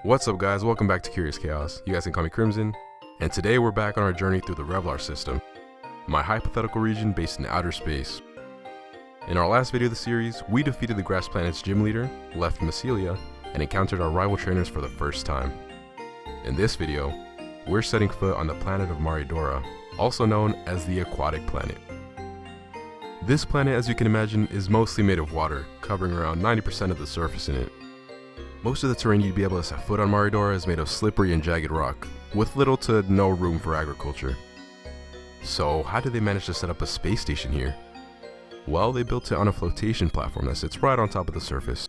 What's up guys, welcome back to Curious Chaos. You guys can call me Crimson, and today we're back on our journey through the Revlar system, my hypothetical region based in outer space. In our last video of the series, we defeated the grass planet's gym leader, left Mycelia, and encountered our rival trainers for the first time. In this video, we're setting foot on the planet of Maridora, also known as the aquatic planet. This planet, as you can imagine, is mostly made of water, covering around 90% of the surface in it. Most of the terrain you'd be able to set foot on Maridora is made of slippery and jagged rock, with little to no room for agriculture. So how did they manage to set up a space station here? Well, they built it on a flotation platform that sits right on top of the surface.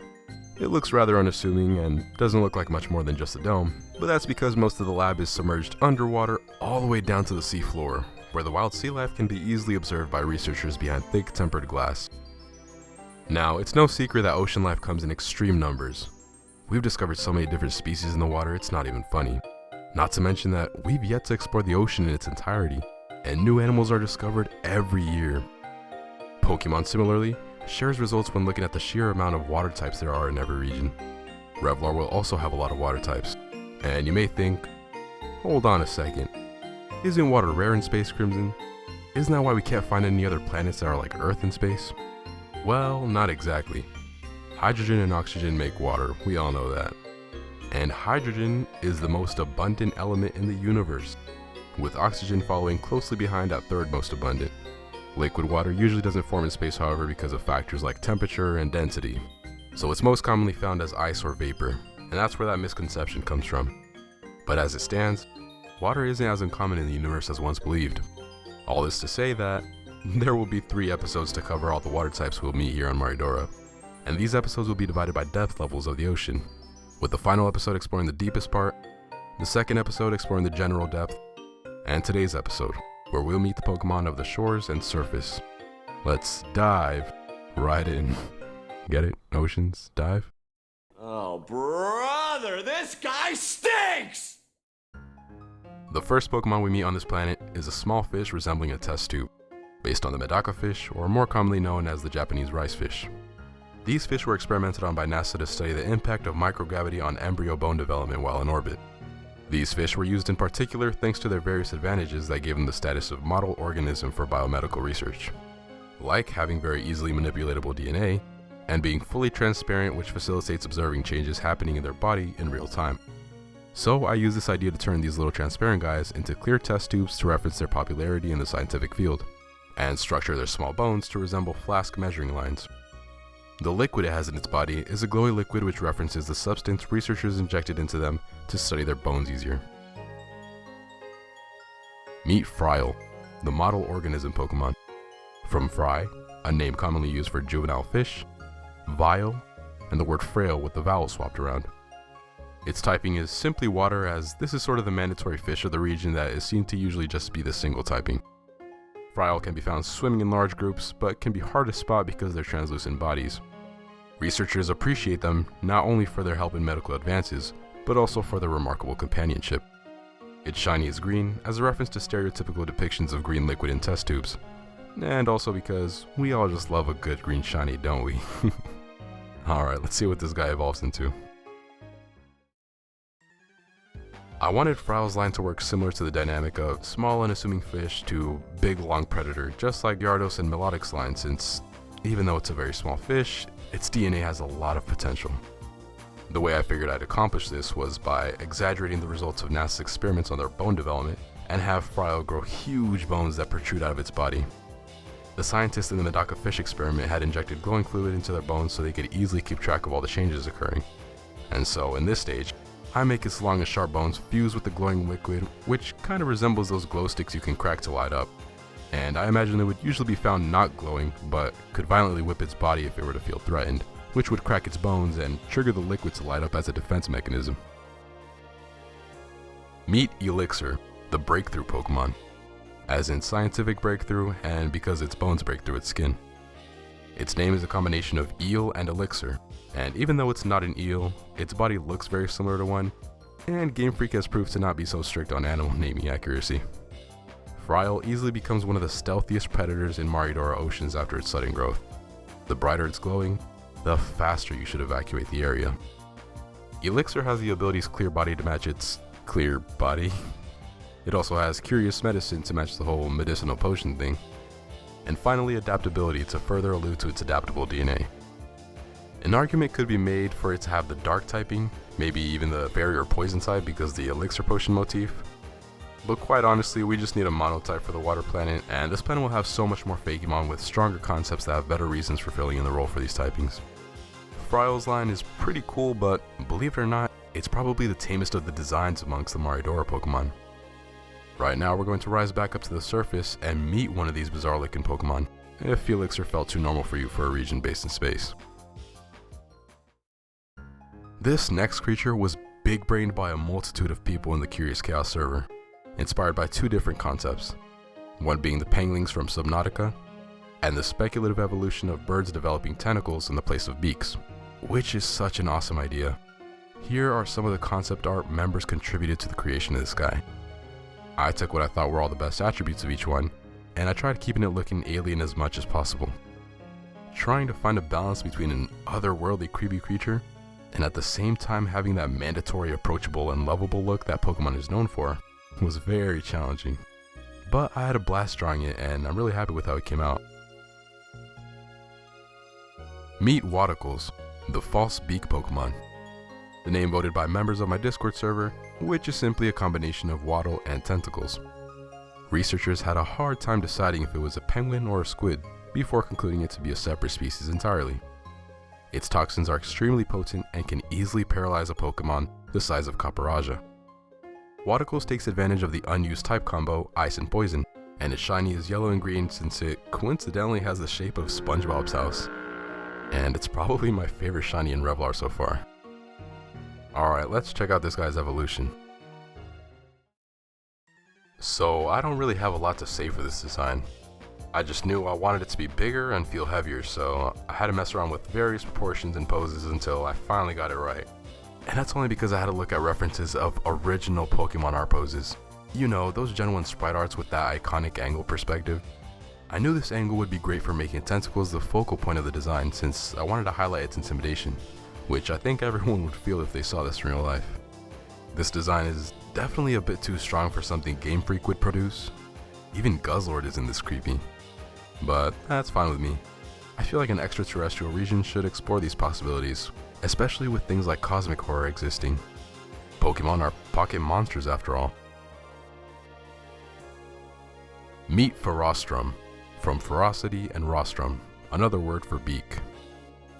It looks rather unassuming and doesn't look like much more than just a dome, but that's because most of the lab is submerged underwater all the way down to the seafloor, where the wild sea life can be easily observed by researchers behind thick tempered glass. Now, it's no secret that ocean life comes in extreme numbers. We've discovered so many different species in the water, it's not even funny. Not to mention that we've yet to explore the ocean in its entirety, and new animals are discovered every year. Pokemon, similarly, shares results when looking at the sheer amount of water types there are in every region. Revlar will also have a lot of water types, and you may think, hold on a second, isn't water rare in space, Crimson? Isn't that why we can't find any other planets that are like Earth in space? Well, not exactly. Hydrogen and oxygen make water, we all know that. And hydrogen is the most abundant element in the universe, with oxygen following closely behind at third most abundant. Liquid water usually doesn't form in space, however, because of factors like temperature and density. So it's most commonly found as ice or vapor, and that's where that misconception comes from. But as it stands, water isn't as uncommon in the universe as once believed. All this to say that there will be 3 episodes to cover all the water types we'll meet here on Maridora. And these episodes will be divided by depth levels of the ocean, with the final episode exploring the deepest part, the second episode exploring the general depth, and today's episode, where we'll meet the Pokemon of the shores and surface. Let's dive right in. Get it? Oceans, dive? Oh, brother, this guy stinks! The first Pokemon we meet on this planet is a small fish resembling a test tube, based on the Medaka fish, or more commonly known as the Japanese rice fish. These fish were experimented on by NASA to study the impact of microgravity on embryo bone development while in orbit. These fish were used in particular thanks to their various advantages that gave them the status of model organism for biomedical research, like having very easily manipulatable DNA, and being fully transparent, which facilitates observing changes happening in their body in real time. So I use this idea to turn these little transparent guys into clear test tubes to reference their popularity in the scientific field, and structure their small bones to resemble flask measuring lines. The liquid it has in its body is a glowy liquid which references the substance researchers injected into them to study their bones easier. Meet Frial, the model organism Pokemon. From Fry, a name commonly used for juvenile fish, Vial, and the word frail with the vowel swapped around. Its typing is simply water, as this is sort of the mandatory fish of the region that is seen to usually just be the single typing. Frial can be found swimming in large groups, but can be hard to spot because of their translucent bodies. Researchers appreciate them not only for their help in medical advances, but also for their remarkable companionship. Its shiny is green, as a reference to stereotypical depictions of green liquid in test tubes. And also because we all just love a good green shiny, don't we? Alright, let's see what this guy evolves into. I wanted Frial's line to work similar to the dynamic of small unassuming fish to big long predator, just like Gyarados and Melodic's line, since even though it's a very small fish, its DNA has a lot of potential. The way I figured I'd accomplish this was by exaggerating the results of NASA's experiments on their bone development and have Frial grow huge bones that protrude out of its body. The scientists in the Medaka fish experiment had injected glowing fluid into their bones so they could easily keep track of all the changes occurring. And so in this stage, I make its long and sharp bones fuse with the glowing liquid, which kind of resembles those glow sticks you can crack to light up. And I imagine it would usually be found not glowing, but could violently whip its body if it were to feel threatened, which would crack its bones and trigger the liquid to light up as a defense mechanism. Meet Eelixir, the breakthrough Pokemon, as in scientific breakthrough and because its bones break through its skin. Its name is a combination of eel and elixir, and even though it's not an eel, its body looks very similar to one, and Game Freak has proved to not be so strict on animal naming accuracy. Frial easily becomes one of the stealthiest predators in Maridora oceans after its sudden growth. The brighter it's glowing, the faster you should evacuate the area. Eelixir has the abilities Clear Body to match its clear body. It also has Curious Medicine to match the whole medicinal potion thing. And finally, Adaptability to further allude to its adaptable DNA. An argument could be made for it to have the dark typing, maybe even the fairy or poison type because the elixir potion motif. But quite honestly, we just need a monotype for the water planet, and this planet will have so much more Fakemon with stronger concepts that have better reasons for filling in the role for these typings. Frial's line is pretty cool, but believe it or not, it's probably the tamest of the designs amongst the Maridora Pokemon. Right now we're going to rise back up to the surface and meet one of these bizarre looking Pokemon, if Eelixir felt too normal for you for a region based in space. This next creature was big-brained by a multitude of people in the Curious Chaos server, inspired by two different concepts, one being the penguins from Subnautica, and the speculative evolution of birds developing tentacles in the place of beaks, which is such an awesome idea. Here are some of the concept art members contributed to the creation of this guy. I took what I thought were all the best attributes of each one, and I tried keeping it looking alien as much as possible. Trying to find a balance between an otherworldly creepy creature, and at the same time having that mandatory approachable and lovable look that Pokemon is known for, was very challenging. But I had a blast drawing it, and I'm really happy with how it came out. Meet Wadacles, the false beak Pokemon. The name voted by members of my Discord server, which is simply a combination of waddle and tentacles. Researchers had a hard time deciding if it was a penguin or a squid, before concluding it to be a separate species entirely. Its toxins are extremely potent and can easily paralyze a Pokemon the size of Caparaja. Wadacles takes advantage of the unused type combo, Ice and Poison, and its shiny is yellow and green since it coincidentally has the shape of SpongeBob's house. And it's probably my favorite shiny in Revlar so far. Alright, let's check out this guy's evolution. So I don't really have a lot to say for this design. I just knew I wanted it to be bigger and feel heavier, so I had to mess around with various proportions and poses until I finally got it right. And that's only because I had to look at references of original Pokemon art poses. You know, those Gen 1 sprite arts with that iconic angle perspective. I knew this angle would be great for making tentacles the focal point of the design since I wanted to highlight its intimidation, which I think everyone would feel if they saw this in real life. This design is definitely a bit too strong for something Game Freak would produce. Even Guzzlord isn't this creepy. But that's fine with me. I feel like an extraterrestrial region should explore these possibilities, especially with things like cosmic horror existing. Pokemon are pocket monsters after all. Meet Ferrostrum, from ferocity and rostrum, another word for beak.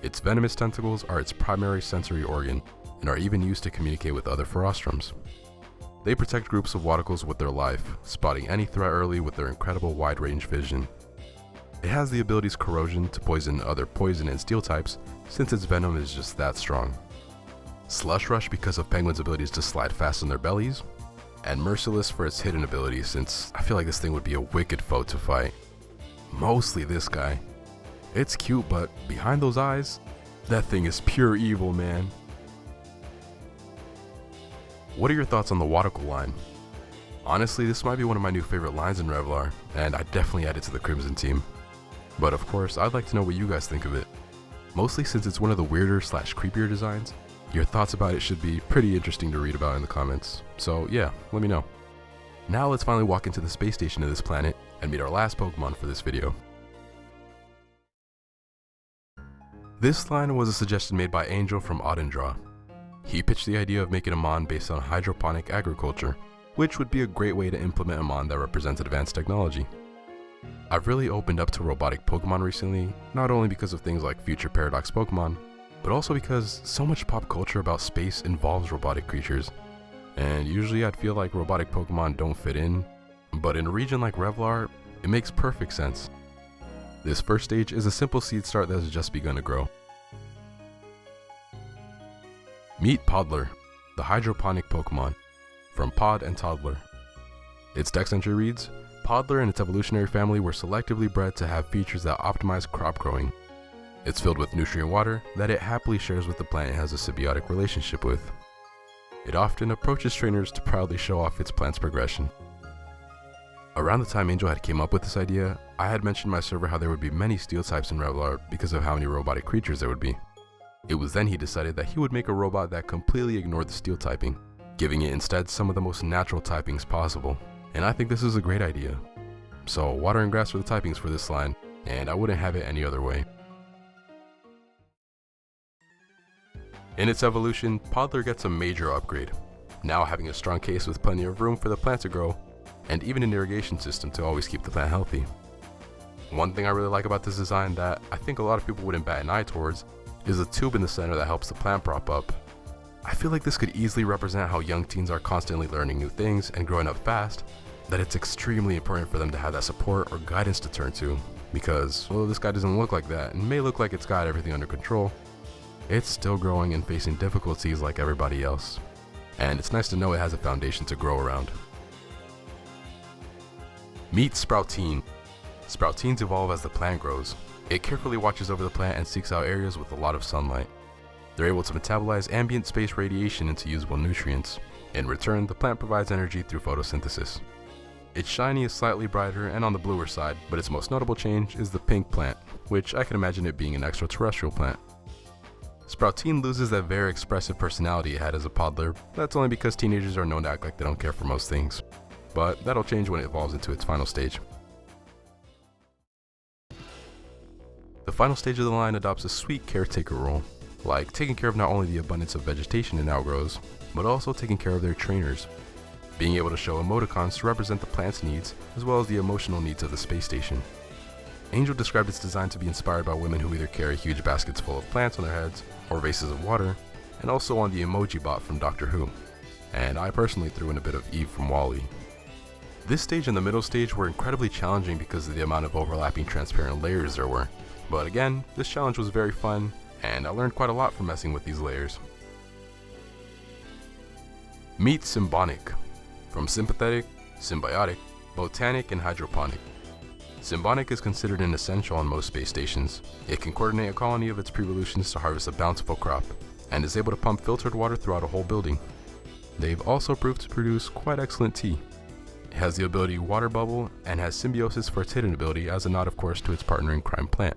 Its venomous tentacles are its primary sensory organ, and are even used to communicate with other Ferrostrums. They protect groups of Wadacles with their life, spotting any threat early with their incredible wide-range vision. It has the abilities Corrosion to poison other poison and steel types, since its venom is just that strong. Slush Rush because of Penguin's abilities to slide fast on their bellies, and Merciless for its hidden abilities since I feel like this thing would be a wicked foe to fight. Mostly this guy. It's cute, but behind those eyes, that thing is pure evil, man. What are your thoughts on the Wadacle line? Honestly, this might be one of my new favorite lines in Revlar, and I definitely add it to the Crimson team. But of course, I'd like to know what you guys think of it. Mostly since it's one of the weirder / creepier designs, your thoughts about it should be pretty interesting to read about in the comments. So yeah, let me know. Now let's finally walk into the space station of this planet and meet our last Pokemon for this video. This line was a suggestion made by Angel from Audendraw. He pitched the idea of making a mon based on hydroponic agriculture, which would be a great way to implement a mon that represents advanced technology. I've really opened up to robotic Pokemon recently, not only because of things like future Paradox Pokemon, but also because so much pop culture about space involves robotic creatures. And usually I'd feel like robotic Pokemon don't fit in, but in a region like Revlar, it makes perfect sense. This first stage is a simple seed start that has just begun to grow. Meet Poddler, the hydroponic Pokemon, from Pod and Toddler. Its dex entry reads, Poddler and its evolutionary family were selectively bred to have features that optimize crop growing. It's filled with nutrient water that it happily shares with the plant it has a symbiotic relationship with. It often approaches trainers to proudly show off its plant's progression. Around the time Angel had came up with this idea, I had mentioned in my server how there would be many steel types in Revlar because of how many robotic creatures there would be. It was then he decided that he would make a robot that completely ignored the steel typing, giving it instead some of the most natural typings possible. And I think this is a great idea. So water and grass are the typings for this line, and I wouldn't have it any other way. In its evolution, Poddler gets a major upgrade, now having a strong case with plenty of room for the plant to grow, and even an irrigation system to always keep the plant healthy. One thing I really like about this design that I think a lot of people wouldn't bat an eye towards is a tube in the center that helps the plant prop up. I feel like this could easily represent how young teens are constantly learning new things and growing up fast, that it's extremely important for them to have that support or guidance to turn to, because although this guy doesn't look like that and may look like it's got everything under control, it's still growing and facing difficulties like everybody else. And it's nice to know it has a foundation to grow around. Meet Sprouteen. Sprouteens evolve as the plant grows. It carefully watches over the plant and seeks out areas with a lot of sunlight. They're able to metabolize ambient space radiation into usable nutrients. In return, the plant provides energy through photosynthesis. Its shiny is slightly brighter and on the bluer side, but its most notable change is the pink plant, which I can imagine it being an extraterrestrial plant. Sprouteen loses that very expressive personality it had as a Poddler. That's only because teenagers are known to act like they don't care for most things. But that'll change when it evolves into its final stage. The final stage of the line adopts a sweet caretaker role, like taking care of not only the abundance of vegetation it outgrows, but also taking care of their trainers. Being able to show emoticons to represent the plant's needs, as well as the emotional needs of the space station. Angel described its design to be inspired by women who either carry huge baskets full of plants on their heads, or vases of water, and also on the emoji bot from Doctor Who. And I personally threw in a bit of Eve from WALL-E. This stage and the middle stage were incredibly challenging because of the amount of overlapping transparent layers there were. But again, this challenge was very fun, and I learned quite a lot from messing with these layers. Meet Symbonic. From sympathetic, symbiotic, botanic, and hydroponic. Symbonic is considered an essential on most space stations. It can coordinate a colony of its pre-evolutions to harvest a bountiful crop, and is able to pump filtered water throughout a whole building. They've also proved to produce quite excellent tea. It has the ability Water Bubble, and has symbiosis for its hidden ability as a nod of course to its partner in crime Plant.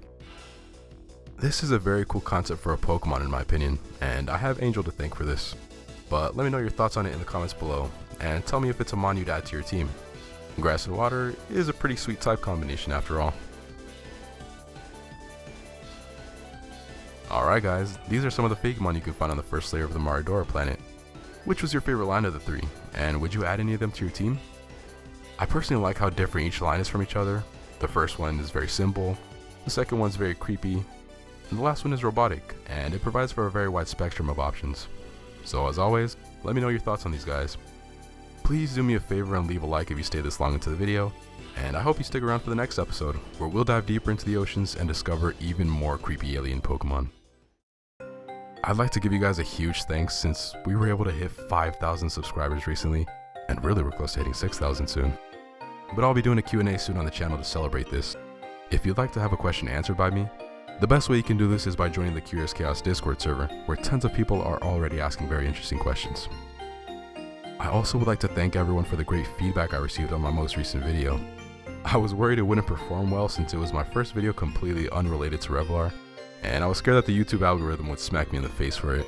This is a very cool concept for a Pokemon in my opinion, and I have Angel to thank for this. But let me know your thoughts on it in the comments below, and tell me if it's a mon you'd add to your team. Grass and water is a pretty sweet type combination after all. Alright guys, these are some of the Fakemon you can find on the first layer of the Maridora planet. Which was your favorite line of the three, and would you add any of them to your team? I personally like how different each line is from each other. The first one is very simple, the second one's very creepy, and the last one is robotic, and it provides for a very wide spectrum of options. So as always, let me know your thoughts on these guys. Please do me a favor and leave a like if you stay this long into the video, and I hope you stick around for the next episode, where we'll dive deeper into the oceans and discover even more creepy alien Pokemon. I'd like to give you guys a huge thanks since we were able to hit 5,000 subscribers recently, and really we're close to hitting 6,000 soon. But I'll be doing a Q&A soon on the channel to celebrate this. If you'd like to have a question answered by me, the best way you can do this is by joining the Curious Chaos Discord server, where tons of people are already asking very interesting questions. I also would like to thank everyone for the great feedback I received on my most recent video. I was worried it wouldn't perform well since it was my first video completely unrelated to Revlar, and I was scared that the YouTube algorithm would smack me in the face for it.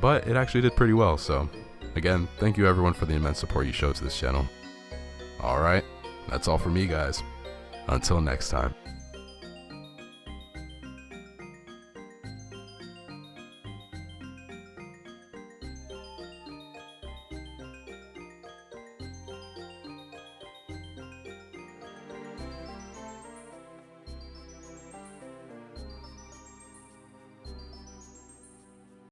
But it actually did pretty well, so again, thank you everyone for the immense support you showed to this channel. Alright, that's all for me guys. Until next time.